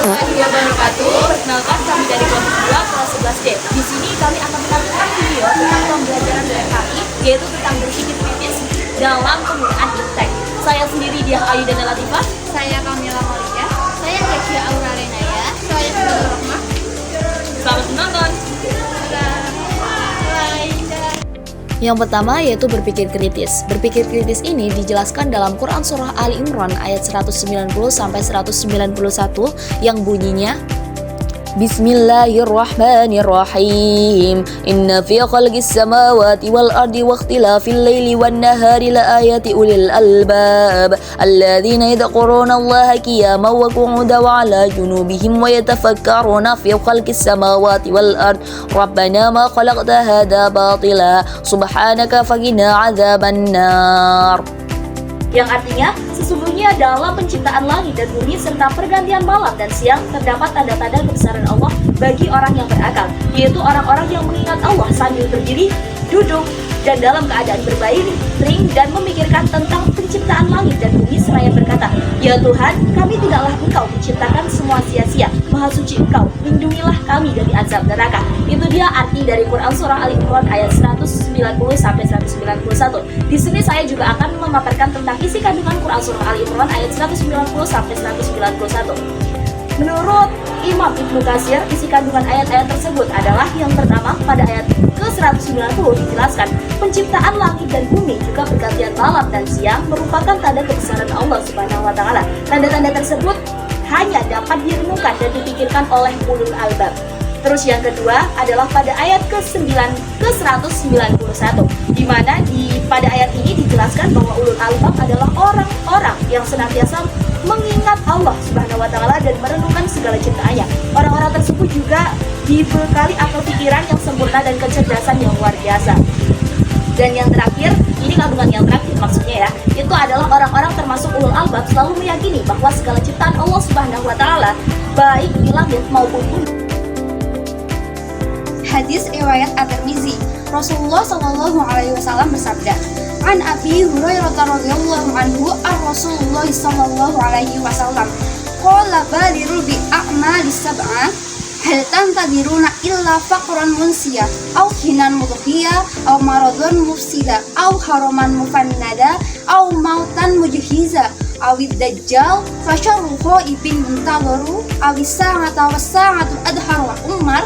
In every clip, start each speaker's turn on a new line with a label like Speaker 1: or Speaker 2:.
Speaker 1: warahmatullahi wabarakatuh. Perkenalkan, kami dari kelompok 2 kelas 11D. Di sini kami akan menampilkan video tentang pembelajaran dari kami, yaitu tentang berpikir kritis dalam penggunaan iptek. Saya sendiri Diah Ayu dan Latifah.
Speaker 2: Saya Kamila Maulida. Saya Kezia Aura Renaya. Saya Nurul Rahmah.
Speaker 1: Selamat menonton.
Speaker 3: Yang pertama yaitu berpikir kritis. Berpikir kritis ini dijelaskan dalam Quran Surah Ali Imran ayat 190 sampai 191 yang bunyinya Bismillahirrahmanirrahim. Inna fi khalqis samawati wal ardi wa ikhtilafil laili wan nahari laayati ulil albab alladzina yadhkuruna Allaha qiyaman wa qu'udan wa 'ala junubihim wa yatafakkaruna fi khalqis samawati wal ardi rabbana ma khalaqta hadza batila subhanaka faqina 'adzabannar.
Speaker 1: Yang artinya, sesungguhnya dalam penciptaan langit dan bumi serta pergantian malam dan siang terdapat tanda-tanda kebesaran Allah bagi orang yang berakal, yaitu orang-orang yang mengingat Allah sambil berdiri, duduk, dan dalam keadaan berbaring dan memikirkan tentang penciptaan langit dan bumi seraya berkata, Ya Tuhan, kami tidaklah Engkau menciptakan semua sia-sia, Maha Suci Engkau, lindungilah kami dari azab neraka. Itu dia arti dari Quran Surah Ali Imran ayat 190 sampai 191. Di sini saya juga akan memaparkan tentang isi kandungan Quran Surah Ali Imran ayat 190 sampai 191. Menurut Imam Ibnu Katsir, isi kandungan ayat-ayat tersebut adalah yang pertama, pada ayat ke-190 dijelaskan penciptaan langit dan bumi juga pergantian malam dan siang merupakan tanda kebesaran Allah Subhanahu wa taala. Tanda-tanda tersebut hanya dapat direnungkan dan dipikirkan oleh ulul albab. Terus yang kedua adalah pada ayat ke-191, di mana pada ayat ini dijelaskan bahwa ulul albab adalah orang-orang yang senantiasa mengingat Allah Subhanahu wa taala dan merenungkan segala ciptaannya. Orang-orang tersebut juga dibekali akal pikiran yang sempurna dan kecerdasan yang luar biasa. Dan yang terakhir, ini kandungan yang terakhir maksudnya ya, itu adalah orang-orang termasuk ulul albab selalu meyakini bahwa segala ciptaan Allah Subhanahu wa taala baik di langit maupun bumi.
Speaker 2: Hadis riwayat At-Tirmizi. Rasulullah Shallallahu Alaihi Wasallam bersabda, An Abi Hurairah radhiyallahu anhu Rasulullah Shallallahu Alaihi Wasallam qala badirul bi a'malis sab'ah hal tantadiruna illa faqran munsiya au hinan mudhiya au maradun mufsida au haraman mufannada au mautan mujhiza awid dajjal fasyarruhu ibn muntadharu awis sa'ata was sa'atu adhar wa umar.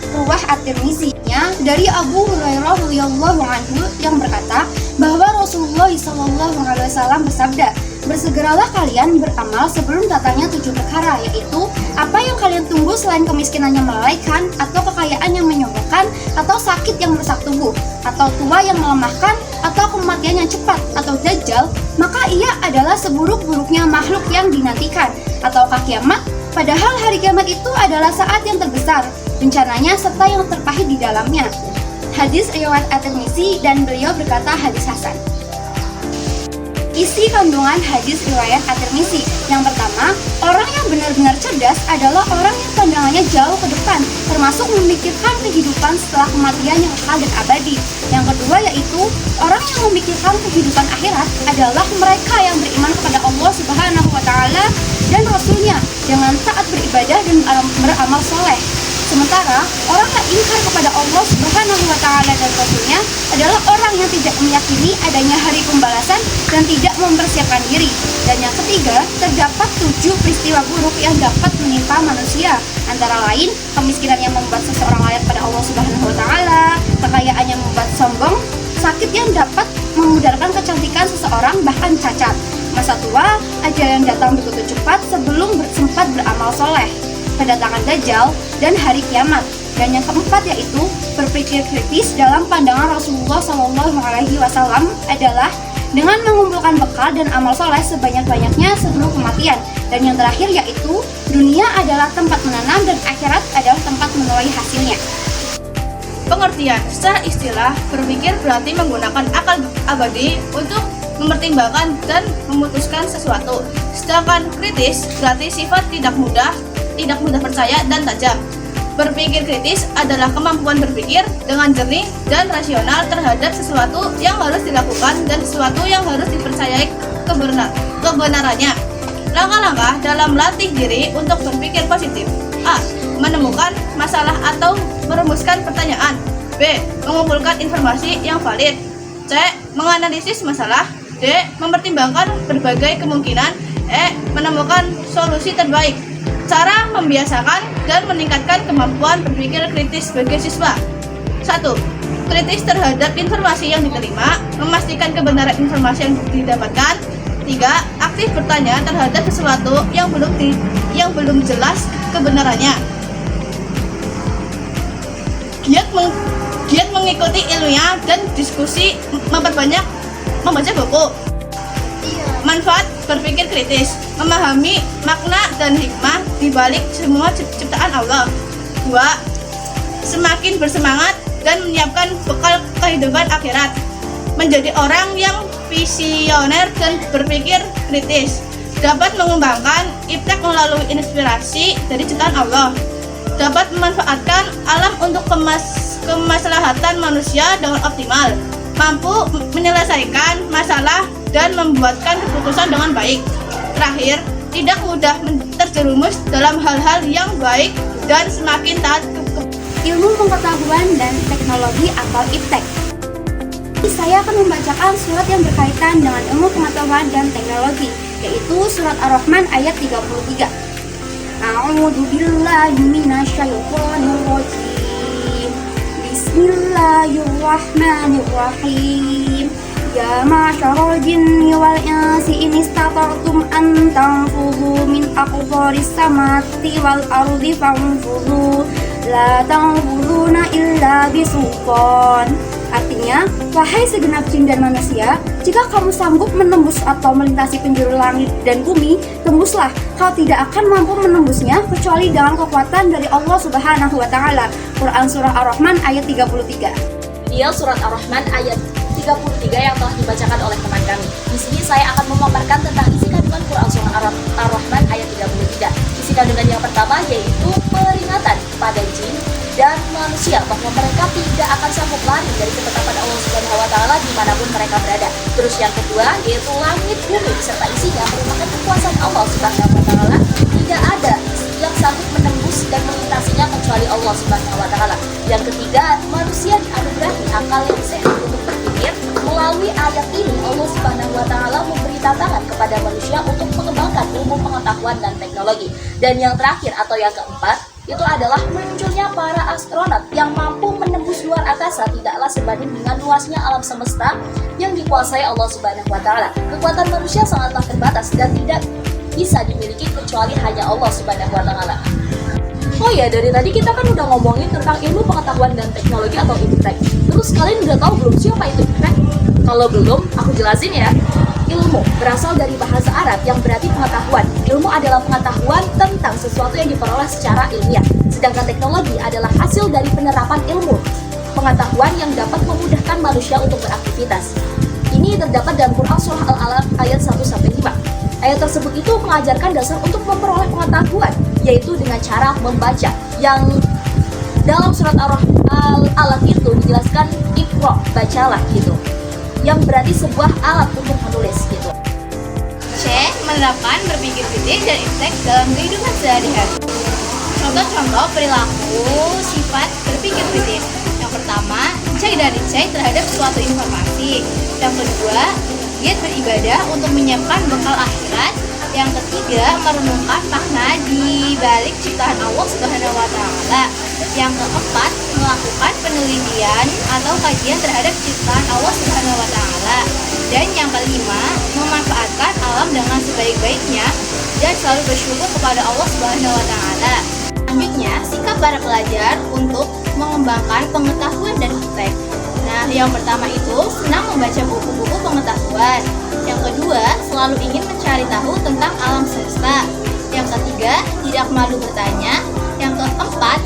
Speaker 2: Ruwah At-Tirmizi-nya dari Abu Hurairah radhiyallahu anhu yang berkata bahwa Rasulullah SAW bersabda, bersegeralah kalian beramal sebelum datangnya 7 perkara, yaitu apa yang kalian tunggu selain kemiskinan yang melalaikan, atau kekayaan yang menyombongkan, atau sakit yang merusak tubuh, atau tua yang melemahkan, atau kematian yang cepat, atau dajjal, maka ia adalah seburuk-buruknya makhluk yang dinantikan, atau kiamat. Padahal hari kiamat itu adalah saat yang terbesar, bencananya serta yang terpahit di dalamnya. Hadis riwayat At-Tirmizi dan beliau berkata hadis hasan. Isi kandungan hadis riwayat At-Tirmizi. Yang pertama, orang yang benar-benar cerdas adalah orang yang pandangannya jauh ke depan, termasuk memikirkan kehidupan setelah kematian yang kekal dan abadi. Yang kedua yaitu orang yang memikirkan kehidupan akhirat adalah mereka yang beriman kepada Allah Subhanahu wa taala dan Rasulnya dengan taat beribadah dan beramal soleh. Sementara orang yang ingkar kepada Allah Subhanahu wa taala dan Rasulnya adalah orang yang tidak meyakini adanya hari pembalasan dan tidak mempersiapkan diri. Dan yang ketiga, terdapat 7 peristiwa buruk yang dapat menimpa manusia, antara lain kemiskinan yang membuat seseorang layak pada Allah Subhanahu wa taala, kekayaan yang membuat sombong, sakit yang dapat memudarkan kecantikan seseorang bahkan cacat, masa tua, ajal yang datang begitu cepat sebelum sempat beramal soleh, kedatangan dajjal, dan hari kiamat. Dan yang keempat yaitu berpikir kritis dalam pandangan Rasulullah SAW adalah dengan mengumpulkan bekal dan amal soleh sebanyak-banyaknya sebelum kematian. Dan yang terakhir yaitu dunia adalah tempat menanam dan akhirat adalah tempat menuai hasilnya.
Speaker 4: Pengertian secara istilah, berpikir berarti menggunakan akal abadi untuk mempertimbangkan dan memutuskan sesuatu. Sedangkan kritis berarti sifat tidak mudah percaya dan tajam. Berpikir kritis adalah kemampuan berpikir dengan jernih dan rasional terhadap sesuatu yang harus dilakukan dan sesuatu yang harus dipercayai kebenarannya. Langkah-langkah dalam melatih diri untuk berpikir positif. A. Menemukan masalah atau merumuskan pertanyaan. B. Mengumpulkan informasi yang valid. C. Menganalisis masalah. D. Mempertimbangkan berbagai kemungkinan. E. Menemukan solusi terbaik. Cara membiasakan dan meningkatkan kemampuan berpikir kritis bagi siswa. 1. Kritis terhadap informasi yang diterima, memastikan kebenaran informasi yang didapatkan. 3. Aktif bertanya terhadap sesuatu yang belum jelas kebenarannya. Giat mengikuti ilmiah dan diskusi, memperbanyak membaca buku. Manfaat berpikir kritis, memahami makna dan hikmah di balik semua ciptaan Allah. 2. Semakin bersemangat dan menyiapkan bekal kehidupan akhirat. Menjadi orang yang visioner dan berpikir kritis. Dapat mengembangkan iptek melalui inspirasi dari ciptaan Allah. Dapat memanfaatkan alam untuk kemaslahatan manusia dengan optimal. Mampu menyelesaikan masalah dan membuatkan keputusan dengan baik. Terakhir, tidak mudah terjerumus dalam hal-hal yang baik dan semakin taat
Speaker 2: Ilmu pengetahuan dan teknologi atau IPTEK. Saya akan membacakan surat yang berkaitan dengan ilmu pengetahuan dan teknologi, yaitu surat Ar-Rahman ayat 33. A'udzu billahi minasyaitonir rajim. Bismillahirrahmanirrahim. Ya ma'syaral jinni wal insi in istata'tum an tanfudhu min aqtaris samawati wal ardi fanfudhu la tanfudhuna illa bisultan. Artinya, wahai segenap jin dan manusia, jika kamu sanggup menembus atau melintasi penjuru langit dan bumi, tembuslah. Kau tidak akan mampu menembusnya kecuali dengan kekuatan dari Allah Subhanahu wa taala. Quran surah Ar-Rahman ayat 33.
Speaker 1: Dia surat Ar-Rahman ayat 33 yang telah dibacakan oleh teman kami. Di sini saya akan memaparkan tentang isi kandungan Quran surah Ar-Rahman ayat 33. Isi kandungan yang pertama yaitu peringatan kepada jin dan manusia bahwa mereka tidak akan sanggup lari dari ketetapan Allah Subhanahu wa taala dimanapun mereka berada. Terus yang kedua yaitu langit bumi beserta isinya merupakan kekuasaan Allah Subhanahu wa taala. Tidak ada yang sanggup menembus dan melintasinya kecuali Allah Subhanahu wa taala. Yang ketiga, manusia dianugerahi akal yang sehat untuk berpikir. Melalui ayat ini Allah Subhanahu wa taala memberi tantangan kepada manusia untuk mengembangkan ilmu pengetahuan dan teknologi. Dan yang terakhir atau yang keempat itu adalah munculnya para astronot yang mampu menembus luar angkasa tidaklah sebanding dengan luasnya alam semesta yang dikuasai Allah Subhanahu wa taala. Kekuatan manusia sangatlah terbatas dan tidak bisa dimiliki kecuali hanya Allah Subhanahu wa taala. Oh ya, dari tadi kita kan udah ngomongin tentang ilmu pengetahuan dan teknologi atau IPTEK. Terus kalian udah tahu belum siapa itu IPTEK? Kalau belum, aku jelasin ya. Ilmu berasal dari bahasa Arab yang berarti pengetahuan. Ilmu adalah pengetahuan tentang sesuatu yang diperoleh secara ilmiah. Sedangkan teknologi adalah hasil dari penerapan ilmu pengetahuan yang dapat memudahkan manusia untuk beraktivitas. Ini terdapat dalam Quran surah Al-Alaq ayat 1-5. Ayat tersebut itu mengajarkan dasar untuk memperoleh pengetahuan, yaitu dengan cara membaca. Yang dalam surat Al-Alaq itu dijelaskan Iqra, bacalah gitu. Yang berarti sebuah alat untuk menulis gitu.
Speaker 4: C. Menerapkan berpikir kritis dan IPTEK dalam kehidupan sehari-hari. Contoh-contoh perilaku sifat berpikir kritis. Yang pertama, cek dan dicek terhadap suatu informasi. Yang kedua, giat beribadah untuk menyiapkan bekal akhirat. Yang ketiga, merenungkan makna di balik ciptaan Allah Subhanahu wa taala. Yang keempat, melakukan penelitian atau kajian terhadap ciptaan Allah Subhanahu wa taala. Dan yang kelima, memanfaatkan alam dengan sebaik-baiknya dan selalu bersyukur kepada Allah Subhanahu wa taala. Selanjutnya, sikap para pelajar untuk mengembangkan pengetahuan dan IPTEK. Nah, yang pertama itu senang membaca buku-buku pengetahuan. Yang kedua, selalu ingin mencari tahu tentang alam semesta. Yang ketiga, tidak malu bertanya. Yang keempat,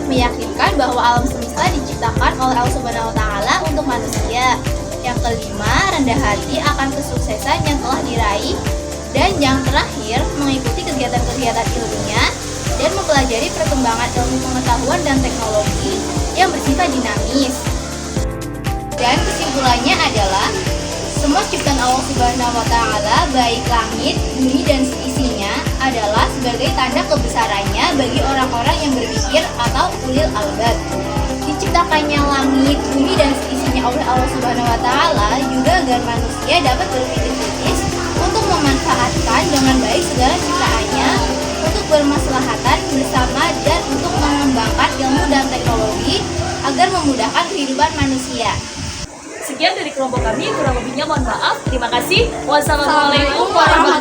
Speaker 4: meyakinkan bahwa alam semesta diciptakan oleh Allah Subhanahu wa taala untuk manusia. Yang kelima, rendah hati akan kesuksesan yang telah diraih. Dan yang terakhir, mengikuti kegiatan-kegiatan ilmiah dan mempelajari perkembangan ilmu pengetahuan dan teknologi yang bersifat dinamis. Dan kesimpulannya adalah
Speaker 2: Semua ciptaan Allah Subhanahu wa taala, baik langit, bumi dan seisinya adalah sebagai tanda kebesarannya bagi orang-orang yang berpikir atau ulil albab. Diciptakannya langit, bumi dan seisinya oleh Allah Subhanahu wa taala juga agar manusia dapat berpikir kritis untuk memanfaatkan dengan baik segala ciptaannya untuk bermaslahatan bersama dan untuk mengembangkan ilmu dan teknologi agar memudahkan kehidupan manusia.
Speaker 1: Sekian dari kelompok kami, kurang lebihnya mohon maaf. Terima kasih. Wassalamualaikum warahmatullahi wabarakatuh.